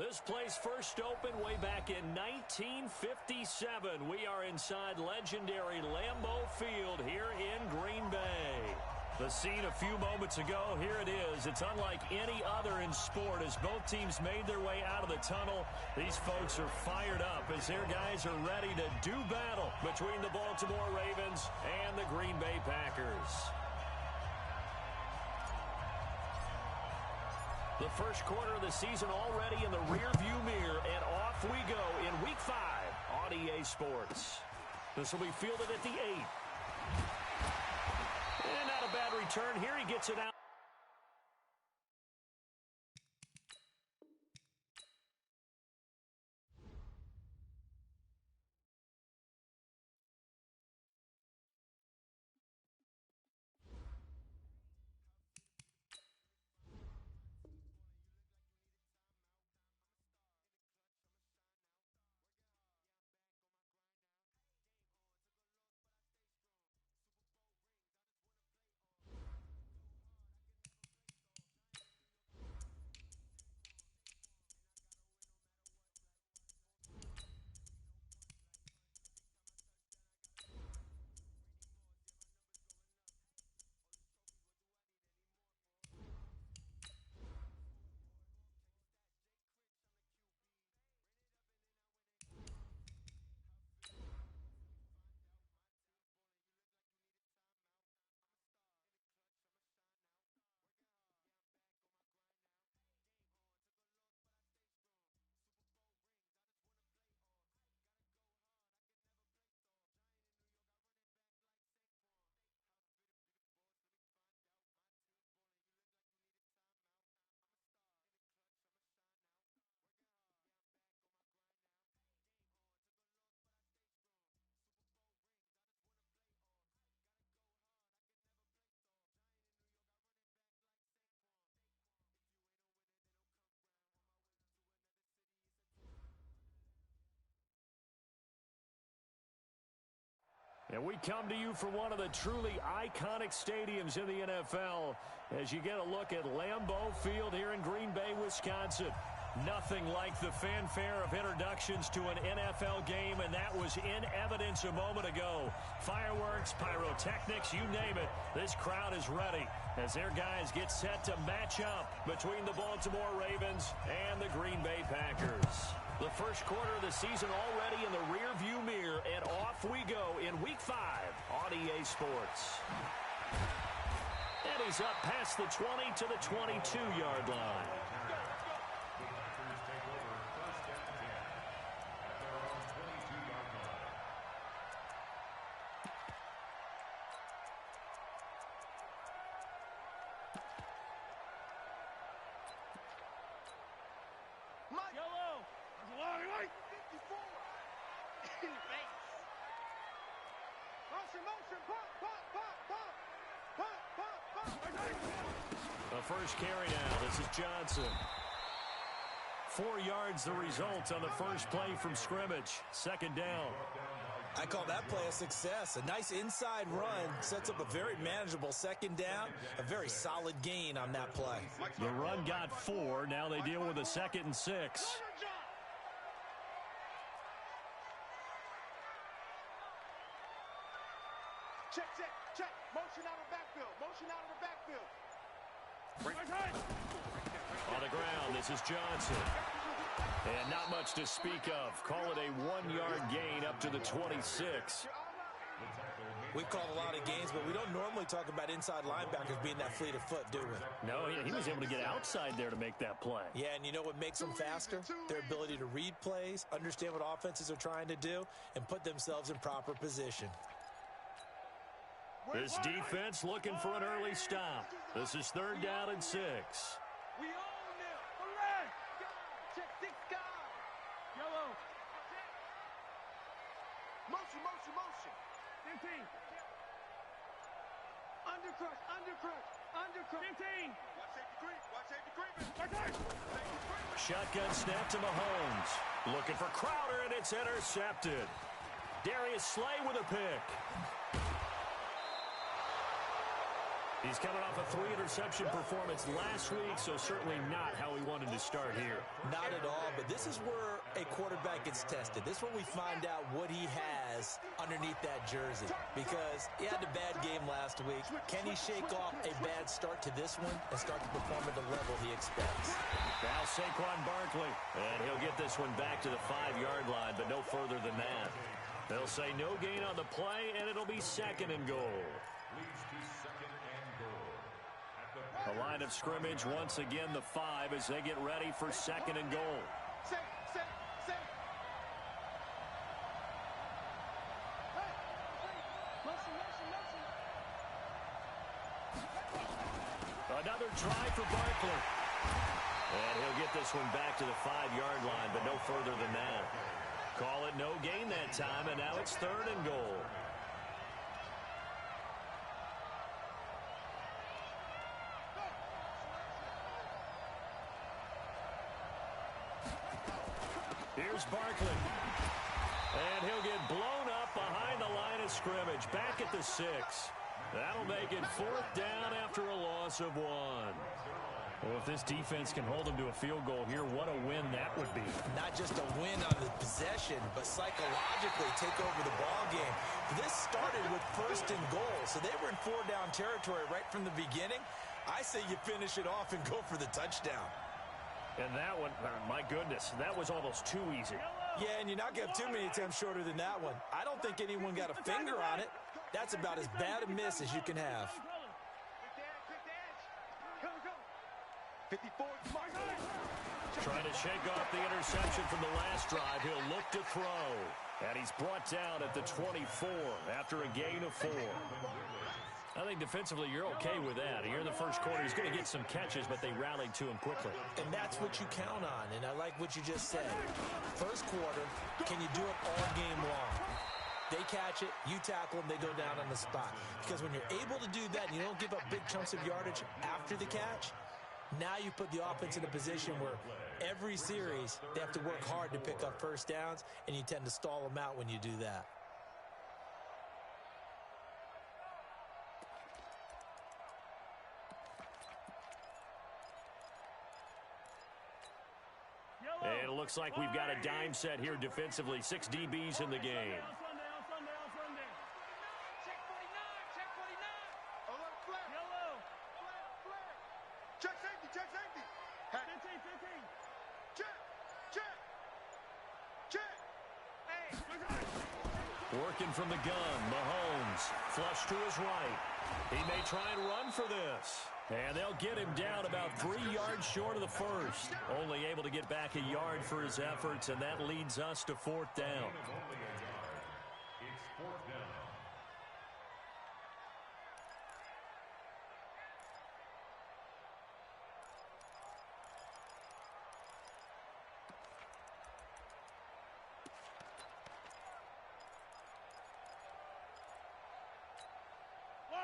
This place first opened way back in 1957. We are inside legendary Lambeau Field here in Green Bay. The scene a few moments ago, here it is. It's unlike any other in sport as both teams made their way out of the tunnel. These folks are fired up as their guys are ready to do battle between the Baltimore Ravens and the Green Bay Packers. The first quarter of the season already in the rearview mirror, and off we go in Week 5 on EA Sports. This will be fielded at the 8. And not a bad return here. He gets it out. And we come to you from one of the truly iconic stadiums in the NFL as you get a look at Lambeau Field here in Green Bay, Wisconsin. Nothing like the fanfare of introductions to an NFL game, and that was in evidence a moment ago. Fireworks, pyrotechnics, you name it. This crowd is ready as their guys get set to match up between the Baltimore Ravens and the Green Bay Packers. The first quarter of the season already in the rearview mirror, and off we go in Week 5 on EA Sports. And he's up past the 20 to the 22-yard line. First carry now. This is Johnson. 4 yards the result on the first play from scrimmage. Second down. I call that play a success. A nice inside run sets up a very manageable second down. A very solid gain on that play. The run got 4. Now they deal with a 2nd and 6. Check. Motion out of the backfield. Motion out of the backfield. On the ground, this is Johnson. And not much to speak of. Call it a 1-yard gain up to the 26. We've called a lot of games, but we don't normally talk about inside linebackers being that fleet of foot, do we? No, he was able to get outside there to make that play. Yeah, and you know what makes them faster? Their ability to read plays, understand what offenses are trying to do, and put themselves in proper position. This defense looking for an early stop. This is 3rd down and 6. We own them. Correct. Check 6 guys. Yellow. Motion. 15. Undercrush. 15. Watch safety creep. Shotgun snap to Mahomes. Looking for Crowder, and it's intercepted. Darius Slay with a pick. He's coming off a 3-interception performance last week, so certainly not how he wanted to start here. Not at all, but this is where a quarterback gets tested. This is where we find out what he has underneath that jersey, because he had a bad game last week. Can he shake off a bad start to this one and start to perform at the level he expects? Now Saquon Barkley, and he'll get this one back to the 5-yard line, but no further than that. They'll say no gain on the play, and it'll be 2nd and goal. The line of scrimmage, once again, the 5 as they get ready for 2nd and goal. Another try for Barkley. And he'll get this one back to the 5-yard line, but no further than that. Call it no gain that time, and now it's 3rd and goal. Here's Barkley. And he'll get blown up behind the line of scrimmage. Back at the 6. That'll make it 4th down after a loss of 1. Well, if this defense can hold them to a field goal here, what a win that would be. Not just a win on the possession, but psychologically take over the ball game. This started with 1st and goal, so they were in 4-down territory right from the beginning. I say you finish it off and go for the touchdown. And that one, my goodness, that was almost too easy. Yeah, and you're not going to have too many attempts shorter than that one. I don't think anyone got a finger on it. That's about as bad a miss as you can have. Trying to shake off the interception from the last drive. He'll look to throw. And he's brought down at the 24 after a gain of 4. I think defensively you're okay with that. Here in the first quarter, he's going to get some catches, but they rallied to him quickly. And that's what you count on, and I like what you just said. First quarter, can you do it all game long? They catch it, you tackle them, they go down on the spot. Because when you're able to do that and you don't give up big chunks of yardage after the catch, now you put the offense in a position where every series they have to work hard to pick up first downs, and you tend to stall them out when you do that. And it looks like we've got a dime set here defensively. 6 DBs in the game. Working from the gun, Mahomes, flush to his right. He may try and run for this. And they'll get him down about 3 yards short of the first. Only able to get back a yard for his efforts, and that leads us to 4th down.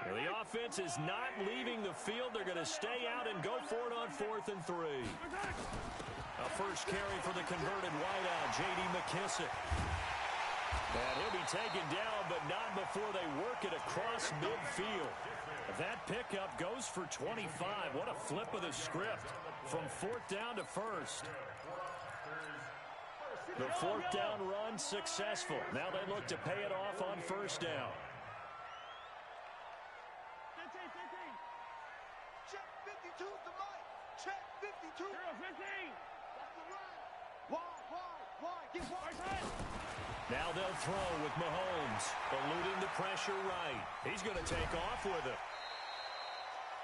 The offense is not leaving the field. They're going to stay out and go for it on 4th and 3. A first carry for the converted wideout, J.D. McKissick. And he'll be taken down, but not before they work it across midfield. That pickup goes for 25. What a flip of the script from 4th down to 1st. The 4th down run successful. Now they look to pay it off on 1st down. Check 52 to Mike. Check 52. 0-15. That's the run. Wide. Get wide. Now they'll throw with Mahomes, eluding the pressure right. He's going to take off with it.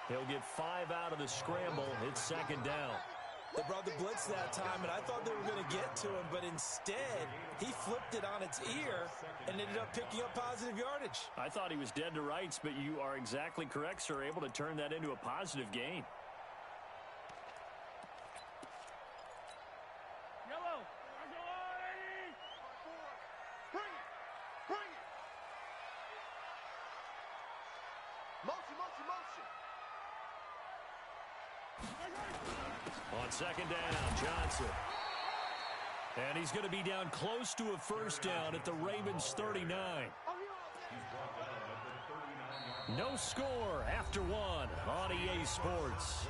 He'll get 5 out of the scramble. It's 2nd down. They brought the blitz that time, and I thought they were going to get to him, but instead, he flipped it on its ear and ended up picking up positive yardage. I thought he was dead to rights, but you are exactly correct, sir, able to turn that into a positive gain. Yellow. Bring it. Motion. On 2nd down, Johnson. And he's going to be down close to a 1st down at the Ravens 39. No score after one on EA Sports.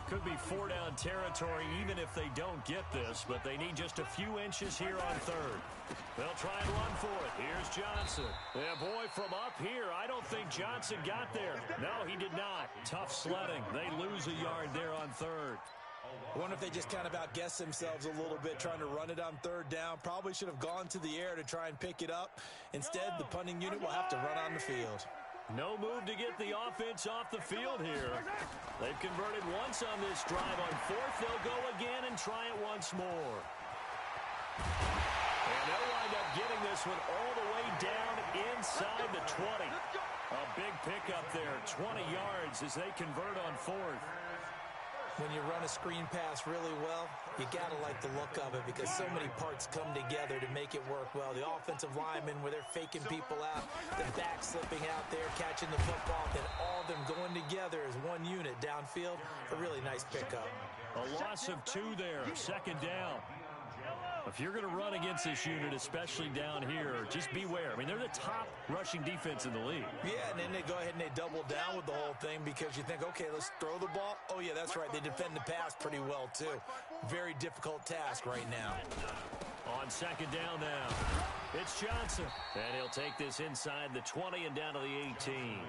Could be four-down territory even if they don't get this, but they need just a few inches here on third. They'll try and run for it. Here's Johnson. Yeah, boy, from up here, I don't think Johnson got there. No, he did not. Tough sledding. They lose a yard there on third. I wonder if they just kind of outguessed themselves a little bit trying to run it on third down. Probably should have gone to the air to try and pick it up. Instead, the punting unit will have to run on the field. No move to get the offense off the field here. They've converted once on this drive. On fourth, they'll go again and try it once more. And they'll wind up getting this one all the way down inside the 20. A big pickup there, 20 yards as they convert on fourth. When you run a screen pass really well, you got to like the look of it because so many parts come together to make it work well. The offensive linemen, where they're faking people out, the back slipping out there, catching the football, then all of them going together as one unit downfield. A really nice pickup. A loss of 2 there, second down. If you're going to run against this unit, especially down here, just beware. I mean, they're the top rushing defense in the league. Yeah, and then they go ahead and they double down with the whole thing because you think, okay, let's throw the ball. Oh, yeah, that's right. They defend the pass pretty well, too. Very difficult task right now. On second down now, it's Johnson. And he'll take this inside the 20 and down to the 18.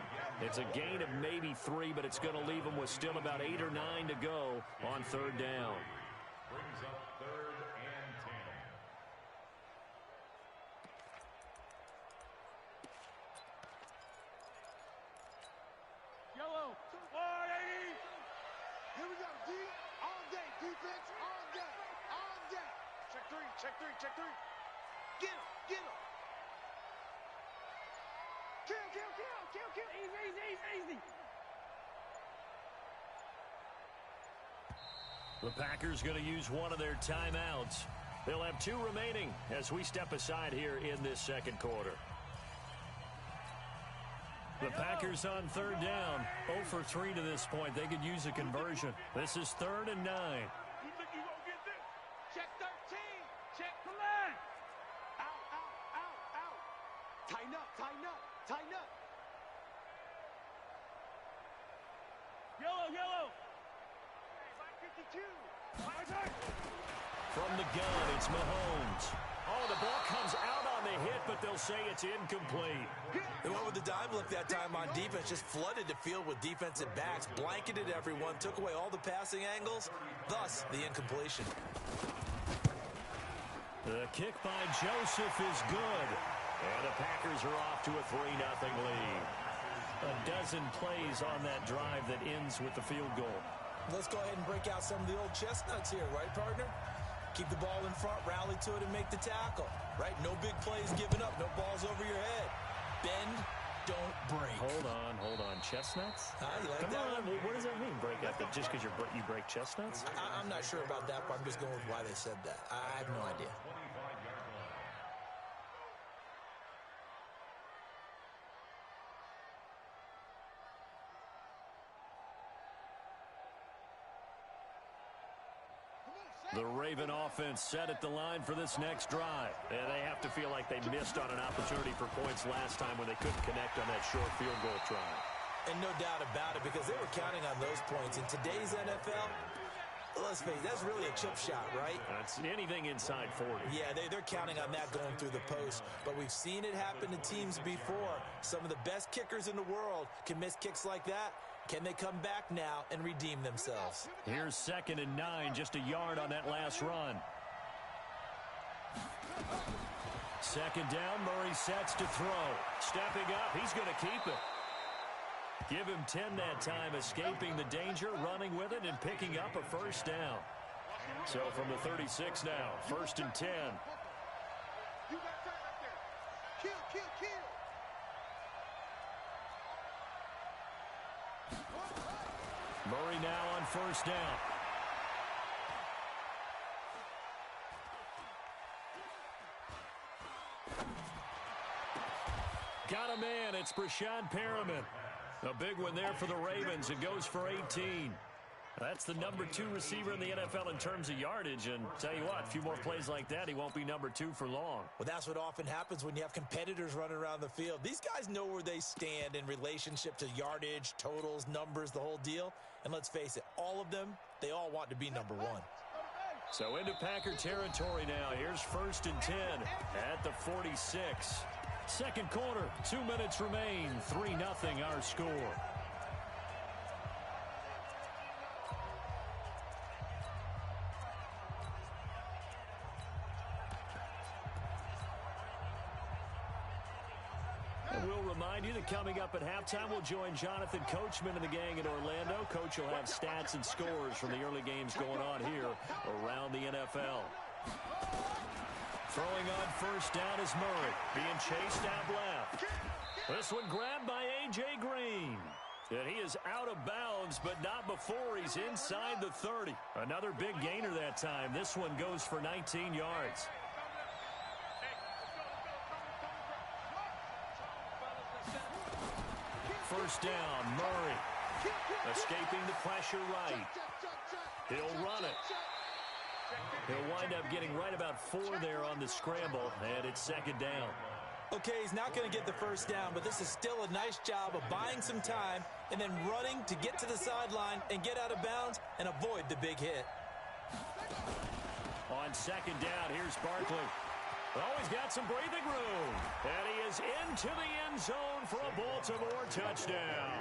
It's a gain of maybe 3, but it's going to leave them with still about 8 or 9 to go on third down. Brings up third and 10. Yellow. 180. Here we go. D. All day. Defense. All day. All day. Check 3. Check 3. Check 3. Get him. Get him. Kill. Kill. Kill. Kill. Kill. Easy. Easy. Easy. Easy. The Packers going to use one of their timeouts. They'll have 2 remaining as we step aside here in this second quarter. The Packers on third down, 0 for 3 to this point. They could use a conversion. This is 3rd and 9. You think you gonna get this? Check 13. Check the line. Out, out, out, out. Tighten up, tighten up, tighten up. Yellow, yellow. 52. From the gun, it's Mahomes. Oh, the ball comes out on the hit, but they'll say it's incomplete. They went with the dime look that time on defense, just flooded the field with defensive backs, blanketed everyone, took away all the passing angles, thus the incompletion. The kick by Joseph is good, and the Packers are off to a 3-0 lead. A dozen plays on that drive that ends with the field goal. Let's go ahead and break out some of the old chestnuts here, right, partner? Keep the ball in front, rally to it, and make the tackle, right? No big plays given up, no balls over your head. Bend, don't break. Hold on. Chestnuts? You like Come that on, one? what does that mean, break up? Just because you break chestnuts? I'm not sure about that, but I'm just going with why they said that. I have no idea. 25-yard line. The Raven offense set at the line for this next drive. And they have to feel like they missed on an opportunity for points last time when they couldn't connect on that short field goal try. And no doubt about it, because they were counting on those points. In today's NFL, let's face it, that's really a chip shot, right? That's anything inside 40. Yeah, they're counting on that going through the post. But we've seen it happen to teams before. Some of the best kickers in the world can miss kicks like that. Can they come back now and redeem themselves? Here's 2nd and 9, just a yard on that last run. 2nd down, Murray sets to throw. Stepping up, he's going to keep it. Give him 10 that time, escaping the danger, running with it, and picking up a first down. So from the 36 now, 1st and 10. You got that right there. Kill, kill, kill. Murray now on 1st down. Got a man. It's Brashad Perriman. A big one there for the Ravens. It goes for 18. That's the number 2 receiver in the NFL in terms of yardage. And tell you what, a few more plays like that, he won't be number 2 for long. Well, that's what often happens when you have competitors running around the field. These guys know where they stand in relationship to yardage, totals, numbers, the whole deal. And let's face it, all of them, they all want to be number 1. So into Packer territory now. Here's 1st and 10 at the 46. Second quarter, 2 minutes remain. 3-0 our score. We'll remind you that coming up at halftime, we'll join Jonathan Coachman and the gang in Orlando. Coach will have stats and scores from the early games going on here around the NFL. Throwing on first down is Murray, being chased out left. This one grabbed by A.J. Green. And he is out of bounds, but not before he's inside the 30. Another big gainer that time. This one goes for 19 yards. First down, Murray. Escaping the pressure right. He'll run it. He'll wind up getting right about 4 there on the scramble, and it's second down. Okay, he's not going to get the first down, but this is still a nice job of buying some time and then running to get to the sideline and get out of bounds and avoid the big hit. On second down, here's Barkley. Oh, he's got some breathing room. And he is into the end zone for a Baltimore touchdown.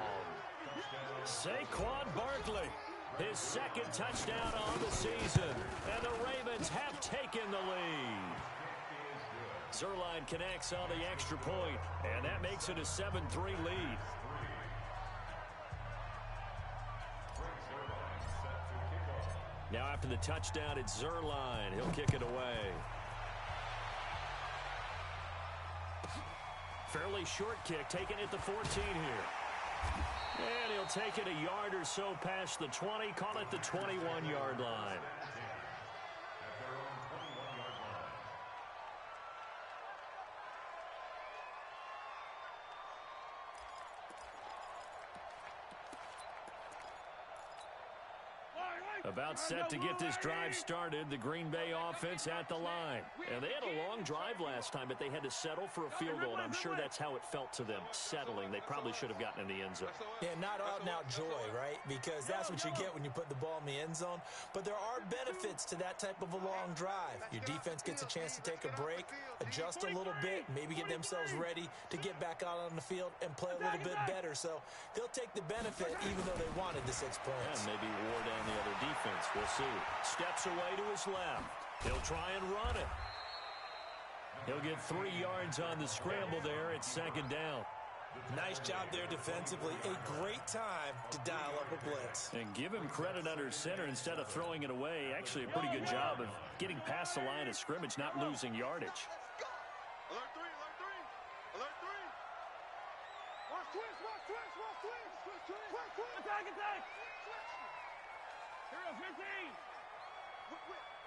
Saquon Barkley, his second touchdown on the season. And the Ravens have taken the lead. Zerline connects on the extra point, and that makes it a 7-3 lead. Now after the touchdown, it's Zerline. He'll kick it away. Fairly short kick, taken at the 14 here. And he'll take it a yard or so past the 20, call it the 21-yard line. About set to get this drive started, the Green Bay offense at the line. And they had a long drive last time, but they had to settle for a field goal, and I'm sure that's how it felt to them, settling. They probably should have gotten in the end zone. Yeah, not out-and-out joy, right? Because that's what you get when you put the ball in the end zone. But there are benefits to that type of a long drive. Your defense gets a chance to take a break, adjust a little bit, maybe get themselves ready to get back out on the field and play a little bit better. So they'll take the benefit even though they wanted the 6 points. And maybe wore down the other defense. We'll see. Steps away to his left. He'll try and run it. He'll get 3 yards on the scramble there at second down. Nice job there defensively. A great time to dial up a blitz. And give him credit under center instead of throwing it away. Actually a pretty good job of getting past the line of scrimmage, not losing yardage. Alert 3, alert 3. Alert 3. Watch twist, watch twist, watch twist. Twist, twist. Attack, attack. Here, 15.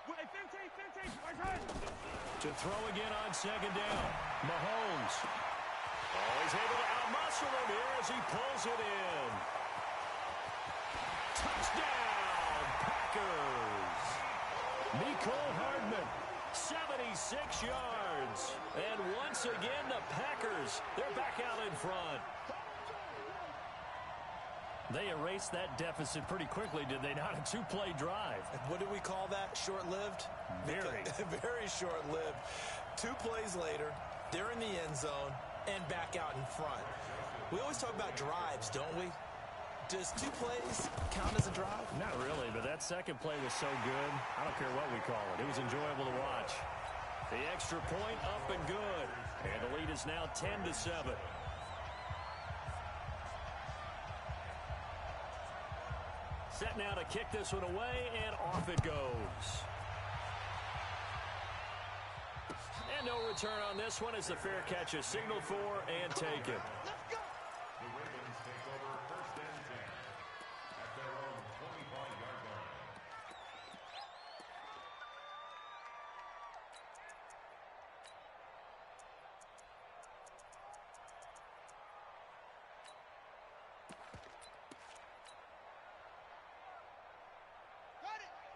Wait, 15. To throw again on second down. Mahomes. Oh, he's able to outmuscle him here as he pulls it in. Touchdown, Packers. Mecole Hardman, 76 yards. And once again, the Packers, they're back out in front. They erased that deficit pretty quickly, did they not? A 2-play drive. What do we call that? Short-lived? Very. Very short-lived. 2 plays later, they're in the end zone and back out in front. We always talk about drives, don't we? Does 2 plays count as a drive? Not really, but that second play was so good. I don't care what we call it. It was enjoyable to watch. The extra point up and good. And the lead is now 10-7. Set now to kick this one away, and off it goes. And no return on this one as the fair catch is signaled for and taken. The Ravens take over 1st and 10 at their own 25-yard line.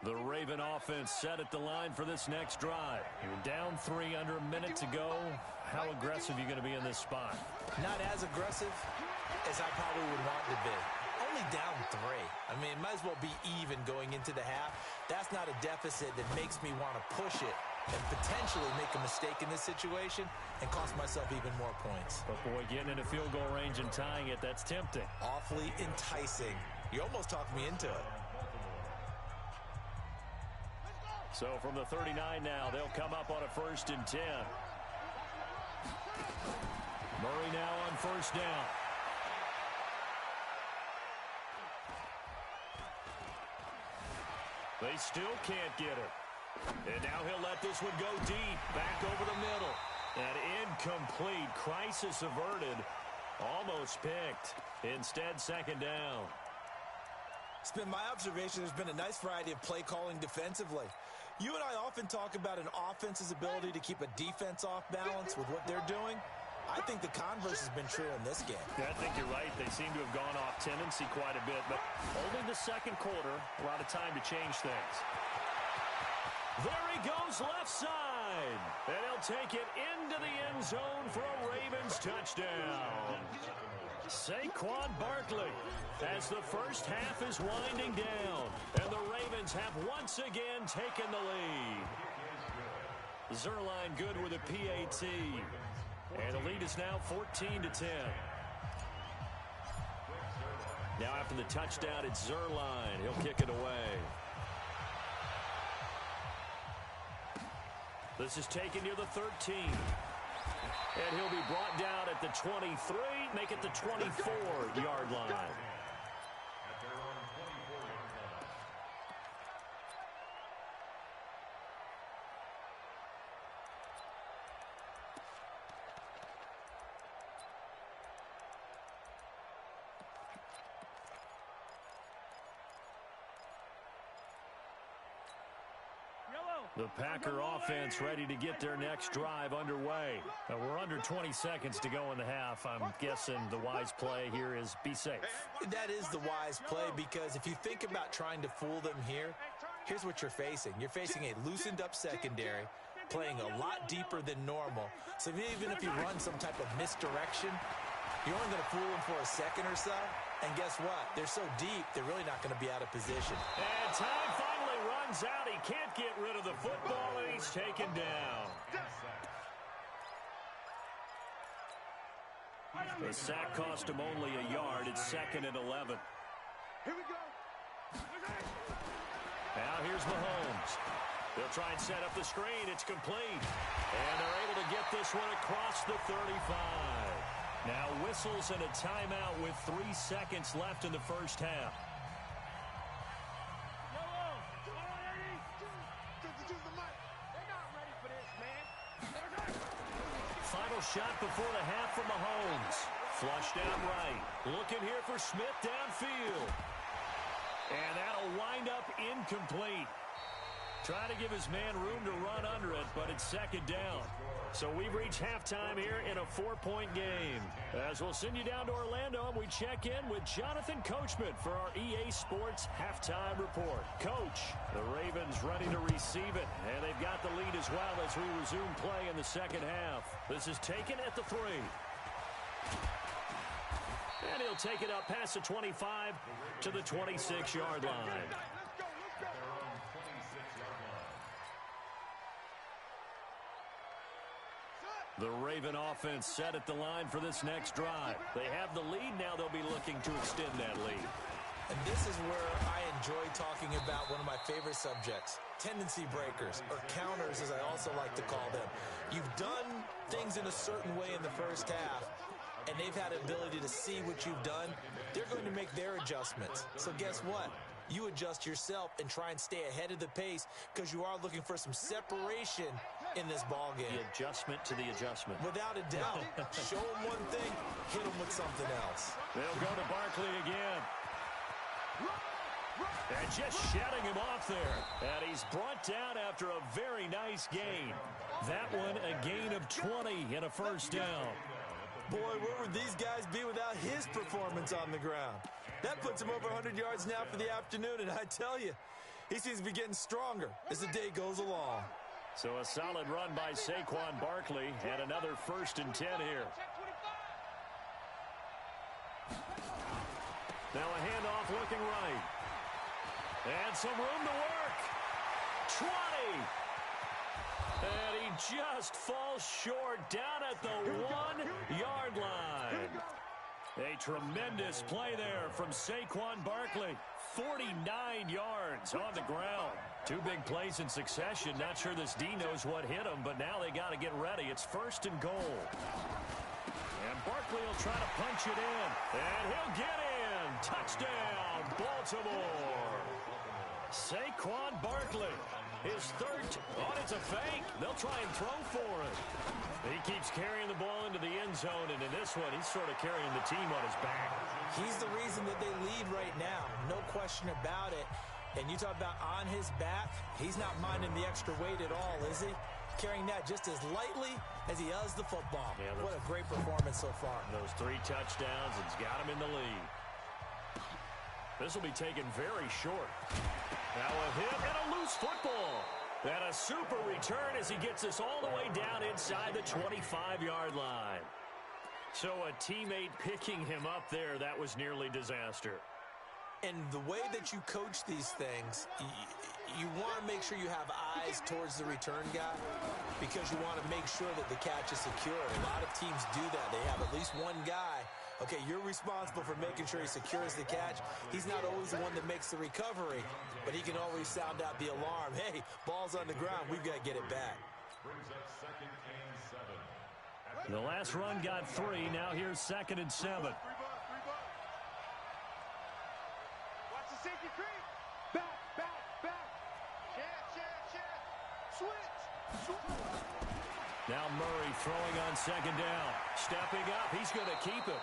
The Raven offense set at the line for this next drive. You're down 3, under a minute to go. How aggressive are you going to be in this spot? Not as aggressive as I probably would want to be. Only down 3. I mean, might as well be even going into the half. That's not a deficit that makes me want to push it and potentially make a mistake in this situation and cost myself even more points. But, boy, getting into field goal range and tying it, that's tempting. Awfully enticing. You almost talked me into it. So from the 39 now, they'll come up on a 1st and 10. Murray now on 1st down. They still can't get it. And now he'll let this one go deep, back over the middle. And incomplete. Crisis averted. Almost picked. Instead, 2nd down. It's been my observation there's been a nice variety of play calling defensively. You and I often talk about an offense's ability to keep a defense off balance with what they're doing. I think the converse has been true in this game. Yeah, I think you're right. They seem to have gone off tendency quite a bit, but only the 2nd quarter, a lot of time to change things. There he goes left side, and he'll take it into the end zone for a Ravens touchdown. Saquon Barkley as the first half is winding down, and the Ravens have once again taken the lead. Zuerlein good with a PAT, and the lead is now 14-10. Now after the touchdown, it's Zuerlein. He'll kick it away. This is taken near the 13. And he'll be brought down at the 23, make it the 24-yard line. At their own 24-yard line. The Packer offense ready to get their next drive underway. We're under 20 seconds to go in the half. I'm guessing the wise play here is be safe. That is the wise play, because if you think about trying to fool them here, here's what you're facing. You're facing a loosened up secondary, playing a lot deeper than normal. So even if you run some type of misdirection, you're only going to fool them for a second or so. And guess what? They're so deep, they're really not going to be out of position. And time finally runs out. He can't get rid of the football, and he's taken down. The sack cost him only a yard. It's 2nd and 11. Here we go. Now here's Mahomes. They'll try and set up the screen. It's complete. And they're able to get this one across the 35. Now whistles and a timeout with 3 seconds left in the first half. Final shot before the half from Mahomes. Flushed out right. Looking here for Smith downfield. And that'll wind up incomplete. Trying to give his man room to run under it, but it's 2nd down. So we've reached halftime here in a 4-point game. As we'll send you down to Orlando, and we check in with Jonathan Coachman for our EA Sports Halftime Report. Coach, the Ravens ready to receive it, and they've got the lead as well as we resume play in the second half. This is taken at the 3. And he'll take it up past the 25 to the 26-yard line. The Raven offense set at the line for this next drive. They have the lead. Now they'll be looking to extend that lead. And this is where I enjoy talking about one of my favorite subjects, tendency breakers, or counters as I also like to call them. You've done things in a certain way in the first half, and they've had an ability to see what you've done. They're going to make their adjustments. So guess what? You adjust yourself and try and stay ahead of the pace, because you are looking for some separation in this ball game. The adjustment to the adjustment. Without a doubt. Show them one thing, hit them with something else. They'll go to Barkley again. And just shutting him off there. And he's brought down after a very nice gain. That one a gain of 20 and a first down. Boy, where would these guys be without his performance on the ground? That puts him over 100 yards now for the afternoon, and I tell you, He seems to be getting stronger as the day goes along. So a solid run by Saquon Barkley and another 1st and 10 here. Now a handoff looking right. And some room to work. 20. And he just falls short down at the 1-yard line. A tremendous play there from Saquon Barkley. 49 yards on the ground. 2 big plays in succession. Not sure this D knows what hit him, but now they got to get ready. It's 1st and goal. And Barkley will try to punch it in. And he'll get in. Touchdown, Baltimore. Saquon Barkley. His 3rd. Oh, it's a fake. They'll try and throw for it. He keeps carrying the ball into the end zone, and in this one, he's sort of carrying the team on his back. He's the reason that they lead right now. No question about it. And you talk about on his back, he's not minding the extra weight at all, is he? Carrying that just as lightly as he does the football. Yeah, what a great performance so far. Those 3 touchdowns, it's got him in the lead. This will be taken very short. Now a hit and a loose football. And a super return as he gets us all the way down inside the 25-yard line. So a teammate picking him up there, that was nearly disaster. And the way that you coach these things, you want to make sure you have eyes towards the return guy because you want to make sure that the catch is secure. A lot of teams do that. They have at least one guy. Okay, you're responsible for making sure he secures the catch. He's not always the one that makes the recovery, but he can always sound out the alarm. Hey, ball's on the ground. We've got to get it back. The last run got 3. Now here's 2nd and 7. Watch the safety creep. Back. Chance. Switch. Now Murray throwing on 2nd down. Stepping up. He's going to keep it.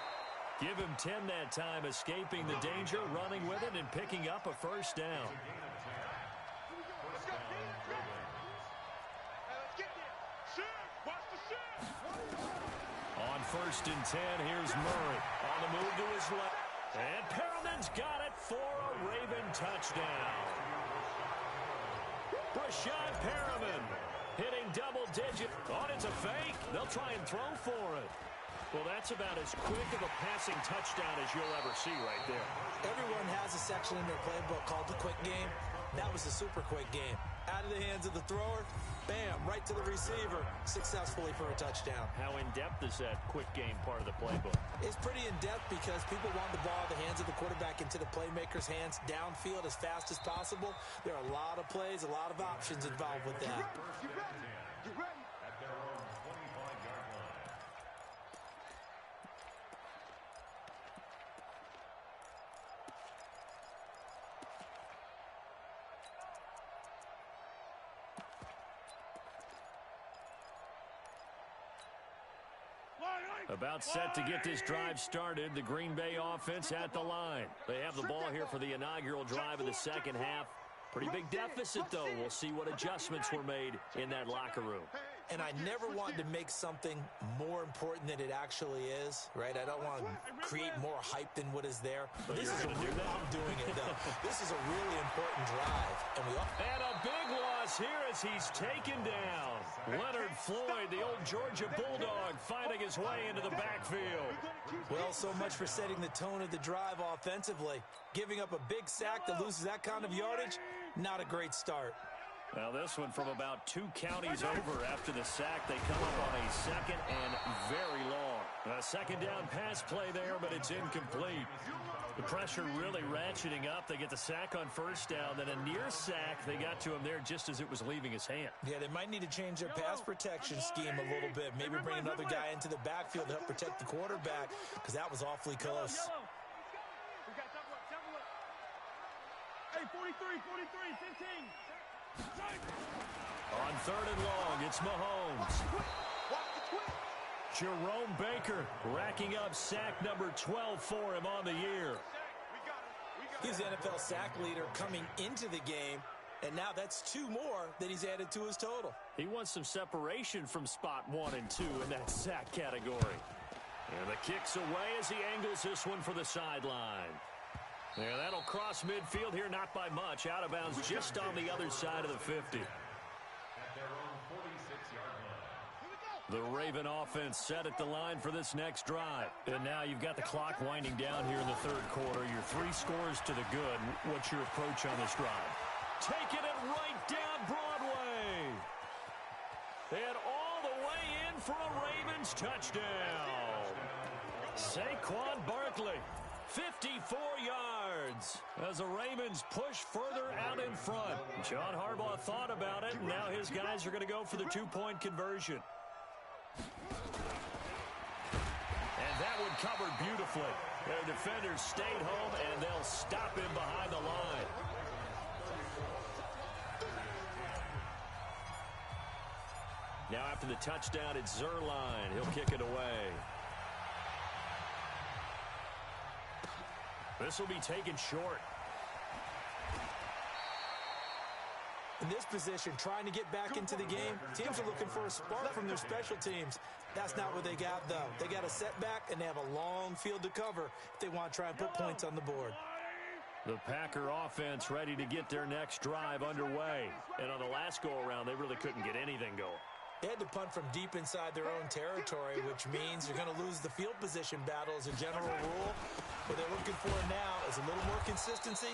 Give him 10 that time, escaping the danger, running with it, and picking up a 1st down. On 1st and 10, here's Murray. On the move to his left. And Perriman's got it for a Raven touchdown. Brashad Perriman hitting double digit. Oh, it's a fake. They'll try and throw for it. Well, that's about as quick of a passing touchdown as you'll ever see right there. Everyone has a section in their playbook called the quick game. That was a super quick game. Out of the hands of the thrower, bam, right to the receiver, successfully for a touchdown. How in-depth is that quick game part of the playbook? It's pretty in-depth because people want the ball in the hands of the quarterback into the playmaker's hands downfield as fast as possible. There are a lot of plays, a lot of options involved with that. You ready? At their own 25-yard line. About set to get this drive started. The Green Bay offense at the line. They have the ball here for the inaugural drive of the 2nd half. Pretty big deficit, though. We'll see what adjustments were made in that locker room. And I never want to make something more important than it actually is, right? I don't want to create more hype than what is there. So this is I'm doing it, though. This is a really important drive. And a big loss here as he's taken down. Leonard Floyd, the old Georgia Bulldog, finding his way into the backfield. Well, so much for setting the tone of the drive offensively. Giving up a big sack that loses that kind of yardage, not a great start. Now this one from about 2 counties over after the sack. They come up on a 2nd and very long. A 2nd down pass play there, but it's incomplete. The pressure really ratcheting up. They get the sack on 1st down, then a near sack. They got to him there just as it was leaving his hand. Yeah, they might need to change their pass protection scheme a little bit. Maybe bring another guy into the backfield to help protect the quarterback, because that was awfully close. We got double up. Hey, 43, 15. On 3rd and long, it's Mahomes. Jerome Baker racking up sack number 12 for him on the year. He's the NFL sack leader coming into the game, and now that's 2 more that he's added to his total. He wants some separation from spot 1 and 2 in that sack category. And the kick's away as he angles this one for the sideline. Yeah, that'll cross midfield here, not by much. Out of bounds just on the other side of the 50. At their own 46-yard line. The Raven offense set at the line for this next drive. And now you've got the clock winding down here in the third quarter. You're 3 scores to the good. What's your approach on this drive? Taking it right down Broadway. And all the way in for a Ravens touchdown. Saquon Barkley, 54 yards as the Ravens push further out in front. John Harbaugh thought about it, and now his guys are going to go for the 2-point conversion. And that one covered beautifully. Their defenders stayed home, and they'll stop him behind the line. Now after the touchdown, it's Zerline. He'll kick it away. This will be taken short. In this position, trying to get back into the game, teams are looking for a spark from their special teams. That's not what they got, though. They got a setback, and they have a long field to cover if they want to try and put points on the board. The Packer offense ready to get their next drive underway. And on the last go-around, they really couldn't get anything going. They had to punt from deep inside their own territory, which means you're going to lose the field position battle as a general rule. What they're looking for now is a little more consistency,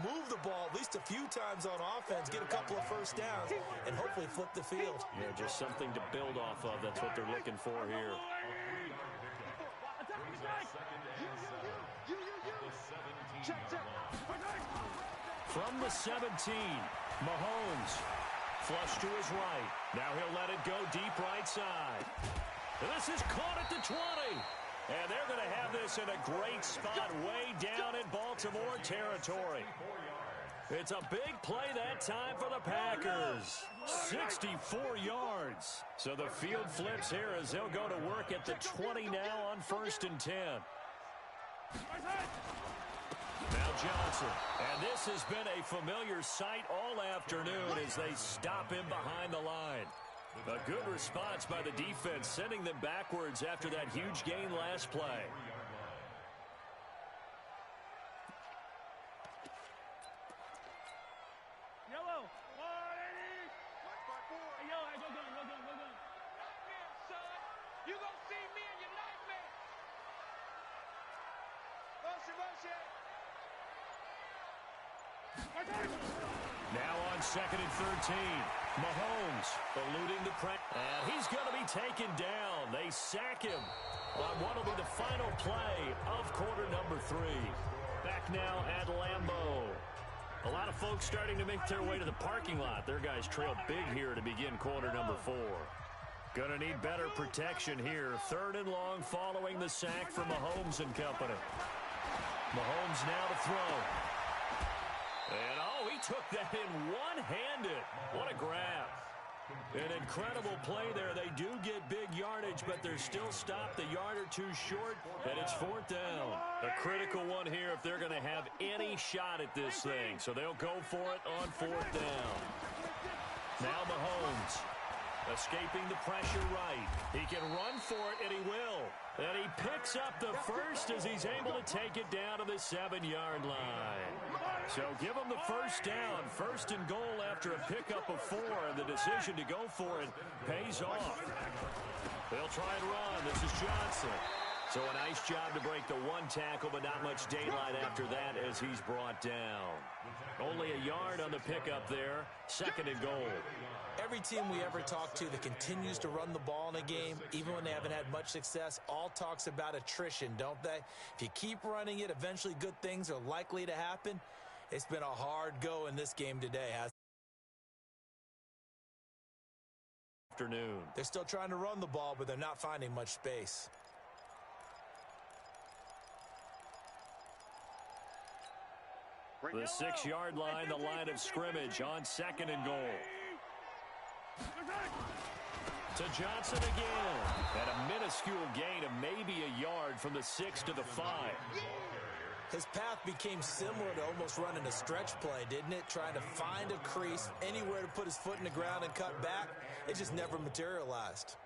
move the ball at least a few times on offense, get a couple of first downs, and hopefully flip the field. Yeah, just something to build off of. That's what they're looking for here. From the 17, Mahomes. Flush to his right. Now he'll let it go deep right side. And this is caught at the 20. And they're going to have this in a great spot way down in Baltimore territory. It's a big play that time for the Packers. 64 yards. So the field flips here as they'll go to work at the 20 now on 1st and 10. Now Johnson, and this has been a familiar sight all afternoon as they stop him behind the line. A good response by the defense, sending them backwards after that huge gain last play. Yellow, 180. Hey, yo, hey, go gun. Son, you gonna see me in your nightmare. Rush it. Now on 2nd and 13, Mahomes eluding the pressure. And he's going to be taken down. They sack him on what will be the final play of quarter number 3. Back now at Lambeau. A lot of folks starting to make their way to the parking lot. Their guys trail big here to begin quarter number 4. Going to need better protection here. 3rd and long following the sack from Mahomes and company. Mahomes now to throw. And, oh, he took that in one-handed. What a grab. An incredible play there. They do get big yardage, but they're still stopped a yard or two short, and it's 4th down. A critical one here if they're going to have any shot at this thing. So they'll go for it on 4th down. Now Mahomes escaping the pressure right. He can run for it, and he will. And he picks up the first as he's able to take it down to the 7-yard line. So give him the first down. 1st and goal after a pickup of 4, and the decision to go for it pays off. They'll try and run. This is Johnson. So a nice job to break the 1 tackle, but not much daylight after that as he's brought down. Only a yard on the pickup there. 2nd and goal. Every team we ever talk to that continues to run the ball in a game, even when they haven't had much success, all talks about attrition, don't they? If you keep running it, eventually good things are likely to happen. It's been a hard go in this game today, hasn't it? Afternoon. They're still trying to run the ball, but they're not finding much space. The 6-yard line, the line of scrimmage on 2nd and goal. To Johnson again. And a minuscule gain of maybe a yard from the 6 to the 5. His path became similar to almost running a stretch play, didn't it? Trying to find a crease, anywhere to put his foot in the ground and cut back. It just never materialized.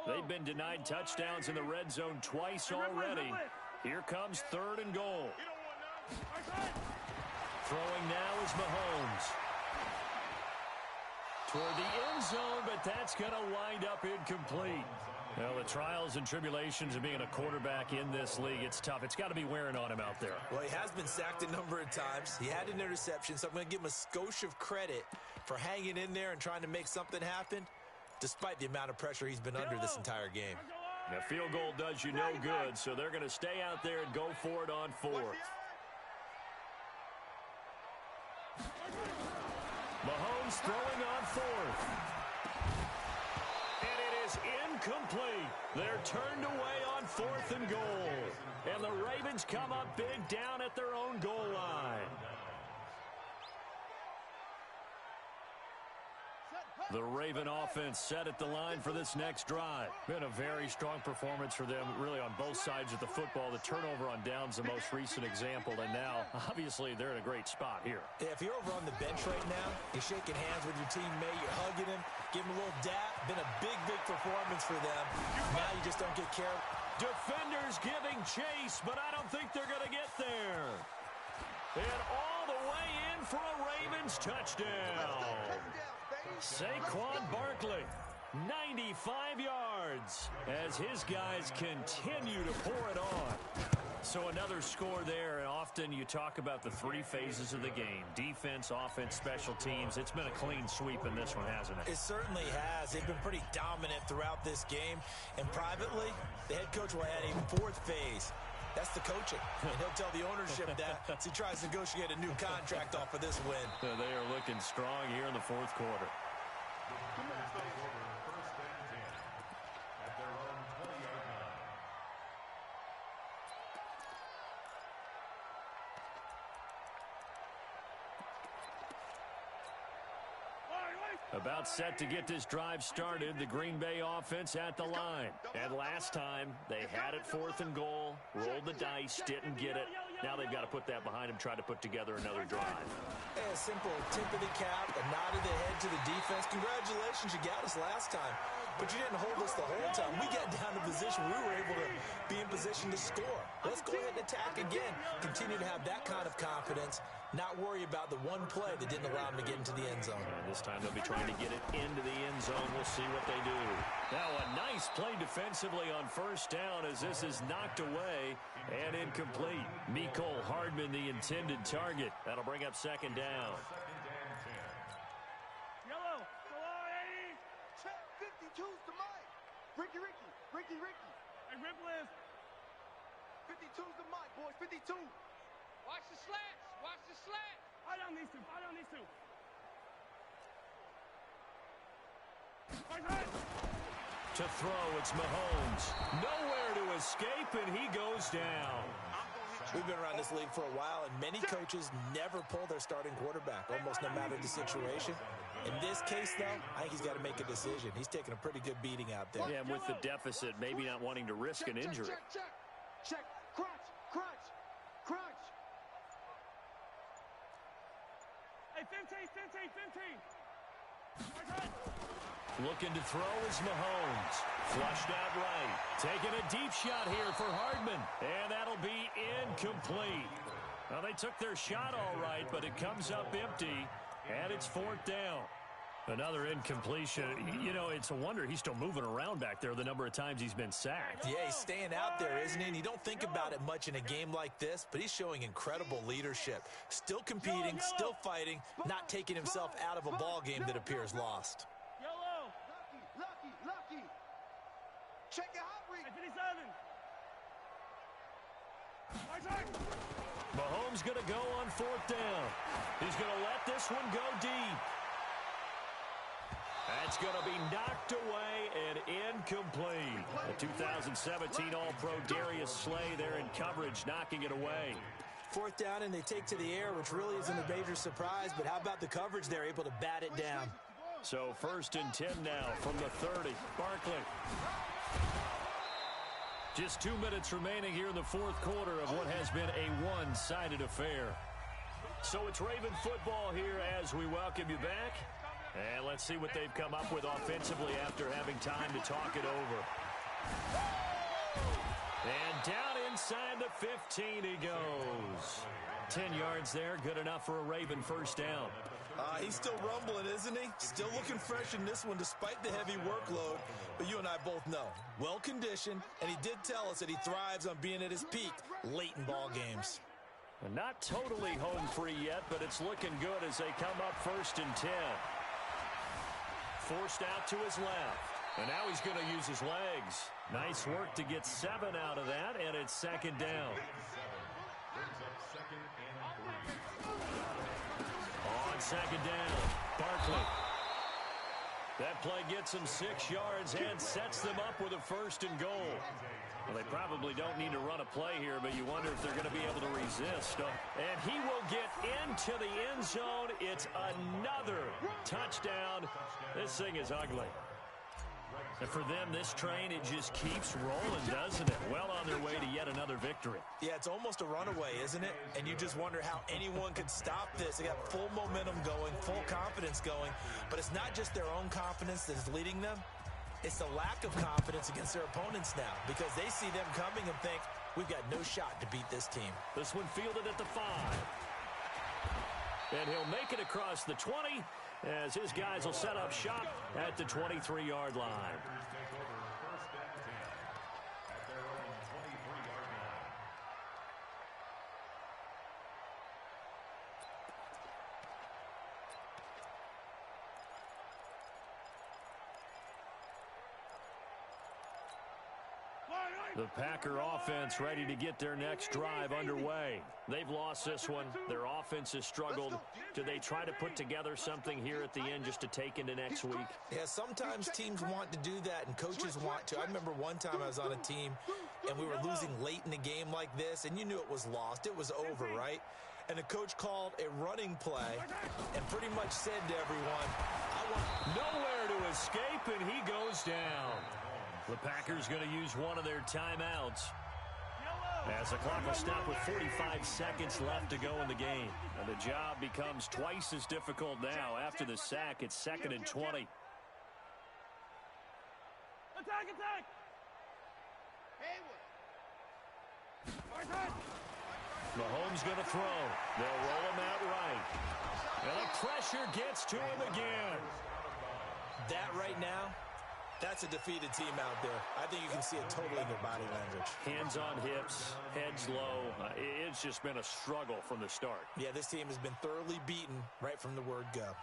They've been denied touchdowns in the red zone twice already. Here comes 3rd and goal. Throwing now is Mahomes. Toward the end zone, but that's going to wind up incomplete. Well, the trials and tribulations of being a quarterback in this league, it's tough. It's got to be wearing on him out there. Well, he has been sacked a number of times. He had an interception, so I'm going to give him a skosh of credit for hanging in there and trying to make something happen, despite the amount of pressure he's been under this entire game. And a field goal does you no good, so they're going to stay out there and go for it on 4th. Mahomes throwing on 4th. And it is incomplete. They're turned away on 4th and goal. And the Ravens come up big down at their own goal line. The Raven offense set at the line for this next drive. Been a very strong performance for them, really, on both sides of the football. The turnover on downs, the most recent example, and now, obviously, they're in a great spot here. Yeah, if you're over on the bench right now, you're shaking hands with your teammate, you're hugging him, give him a little dap. Been a big, big performance for them. Now you just don't get care. Defenders giving chase, but I don't think they're going to get there. And all the way in for a Ravens touchdown. Saquon Barkley, 95 yards, as his guys continue to pour it on. So another score there, and often you talk about the 3 phases of the game: defense, offense, special teams. It's been a clean sweep in this one, hasn't it? It certainly has. They've been pretty dominant throughout this game. And privately, the head coach will add a 4th phase. That's the coaching. And he'll tell the ownership that as he tries to negotiate a new contract off of this win. They are looking strong here in the 4th quarter. About set to get this drive started, the Green Bay offense at the line. And last time, they had it 4th and goal, rolled the dice, didn't get it. Now they've got to put that behind them, try to put together another drive. Hey, a simple tip of the cap, a nod of the head to the defense. Congratulations, you got us last time. But you didn't hold us the whole time. We got down to position. We were able to be in position to score. Let's go ahead and attack again. Continue to have that kind of confidence. Not worry about the one play that didn't allow them to get into the end zone. And this time they'll be trying to get it into the end zone. We'll see what they do. Now a nice play defensively on 1st down as this is knocked away and incomplete. Mecole Hardman, the intended target. That'll bring up 2nd down. Yellow. Go on, 80. Check 52's to Mike. Ricky. Hey, Ripple 52's to Mike, boys. 52. Watch the slats. Watch the slats. I don't need to. To throw, it's Mahomes. Nowhere to escape, and he goes down. We've been around this league for a while, and many coaches never pull their starting quarterback, almost no matter the situation. In this case, though, I think he's got to make a decision. He's taking a pretty good beating out there. Yeah, and with the deficit, maybe not wanting to risk an injury. Check. Crunch. Hey, 15. Looking to throw is Mahomes. Flushed out right. Taking a deep shot here for Hardman. And that'll be incomplete. Well, they took their shot all right, but it comes up empty. And it's 4th down. Another incompletion. You know, it's a wonder he's still moving around back there the number of times he's been sacked. Yeah, he's staying out there, isn't he? And you don't think about it much in a game like this, but he's showing incredible leadership. Still competing, still fighting, not taking himself out of a ball game that appears lost. Yellow. Lucky. Check your hot read. 57. Mahomes going to go on 4th down. He's going to let this one go deep. That's going to be knocked away and incomplete. The 2017 All-Pro Darius Slay there in coverage, knocking it away. 4th down, and they take to the air, which really isn't a major surprise, but how about the coverage there, able to bat it down? So 1st and 10 now from the 30. Barkley. Just 2 minutes remaining here in the 4th quarter of what has been a one-sided affair. So it's Raven football here as we welcome you back. And let's see what they've come up with offensively after having time to talk it over. And down inside the 15 he goes. 10 yards there, good enough for a Raven first down. He's still rumbling, isn't he? Still looking fresh in this one despite the heavy workload. But you and I both know, well-conditioned, and he did tell us that he thrives on being at his peak late in ball games. And not totally home free yet, but it's looking good as they come up 1st and 10. Forced out to his left. And now he's going to use his legs. Nice work to get 7 out of that, and it's 2nd down. On 2nd down, Barkley. That play gets him 6 yards and sets them up with a 1st and goal. Well, they probably don't need to run a play here, but you wonder if they're going to be able to resist. And he will get into the end zone. It's another touchdown. This thing is ugly. And for them, this train, it just keeps rolling, doesn't it? Well on their way to yet another victory. Yeah, it's almost a runaway, isn't it? And you just wonder how anyone could stop this. They got full momentum going, full confidence going. But it's not just their own confidence that is leading them. It's the lack of confidence against their opponents now because they see them coming and think, we've got no shot to beat this team. This one fielded at the 5. And he'll make it across the 20 as his guys will set up shop at the 23-yard line. The Packer offense ready to get their next drive underway. They've lost this one. Their offense has struggled. Do they try to put together something here at the end just to take into next week? Yeah, sometimes teams want to do that and coaches want to. I remember one time I was on a team and we were losing late in the game like this and you knew it was lost. It was over, right? And the coach called a running play and pretty much said to everyone, I want nowhere to escape, and he goes down. The Packers going to use one of their timeouts as the clock will stop with 45 seconds left to go in the game. And the job becomes twice as difficult now. After the sack, it's 2nd and 20. Attack, attack! Mahomes going to throw. They'll roll him out right. And the pressure gets to him again. That right now, that's a defeated team out there. I think you can see it totally in their body language. Hands on hips, heads low. It's just been a struggle from the start. Yeah, this team has been thoroughly beaten right from the word go.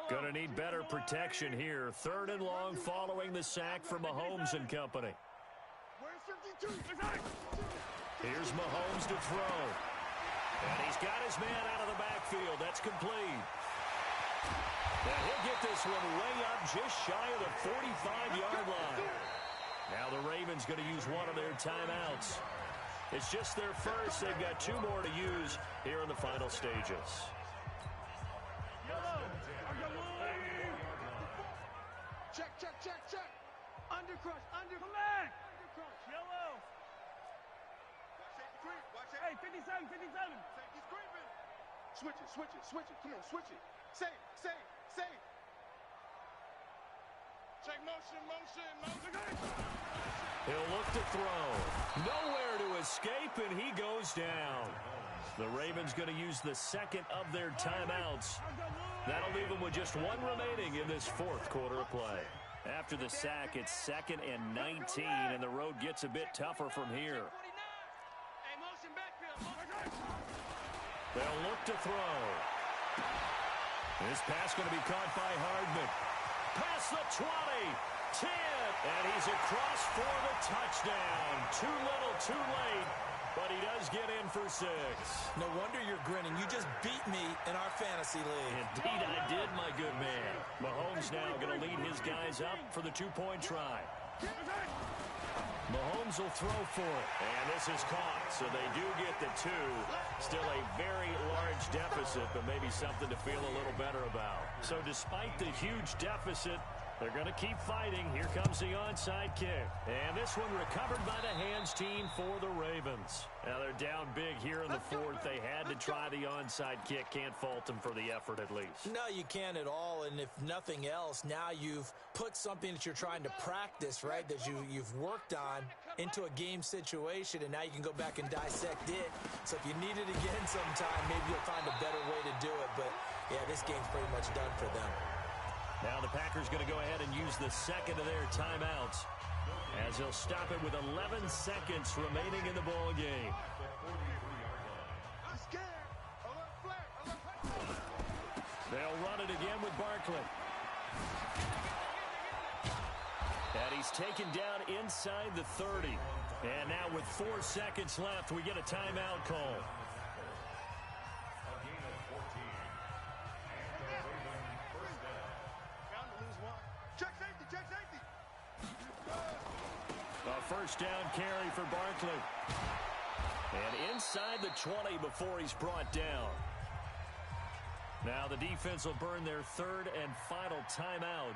Gonna need better protection here. 3rd and long following the sack from Mahomes and company. Here's Mahomes to throw. And he's got his man out of the backfield. That's complete. And he'll get this one way up just shy of the 45-yard line. Now the Ravens going to use one of their timeouts. It's just their first. They've got 2 more to use here in the final stages. Check, check, check, check. Undercrush, come back. Undercrush, yellow. Watch it. Hey, 57, 57. He's creeping. Switch it, switch it, switch it. Come on, switch it. Safe. Check motion. He'll look to throw. Nowhere to escape, and he goes down. The Ravens going to use the 2nd of their timeouts. That'll leave them with just 1 remaining in this 4th quarter of play. After the sack, it's 2nd and 19, and the road gets a bit tougher from here. Hey, motion backfield. They'll look to throw. This pass going to be caught by Hardman. Past the 20, 10, and he's across for the touchdown. Too little, too late, but he does get in for 6. No wonder you're grinning. You just beat me in our fantasy league. Indeed I did, my good man. Mahomes now going to lead his guys up for the 2-point try. Mahomes will throw for it, and this is caught, so they do get the 2. Still a very large deficit, but maybe something to feel a little better about. So despite the huge deficit, They're going to keep fighting. Here comes the onside kick. And this one recovered by the hands team for the Ravens. Now they're down big here in the fourth. They had to try the onside kick. Can't fault them for the effort at least. No, you can't at all. And if nothing else, now you've put something that you're trying to practice, right, that you've worked on into a game situation, and now you can go back and dissect it. So if you need it again sometime, maybe you'll find a better way to do it. But, yeah, this game's pretty much done for them. Now the Packers going to go ahead and use the second of their timeouts as they'll stop it with 11 seconds remaining in the ball game. They'll run it again with Barkley. And he's taken down inside the 30. And now with 4 seconds left, we get a timeout call. A first down carry for Barkley. And inside the 20 before he's brought down. Now the defense will burn their third and final timeout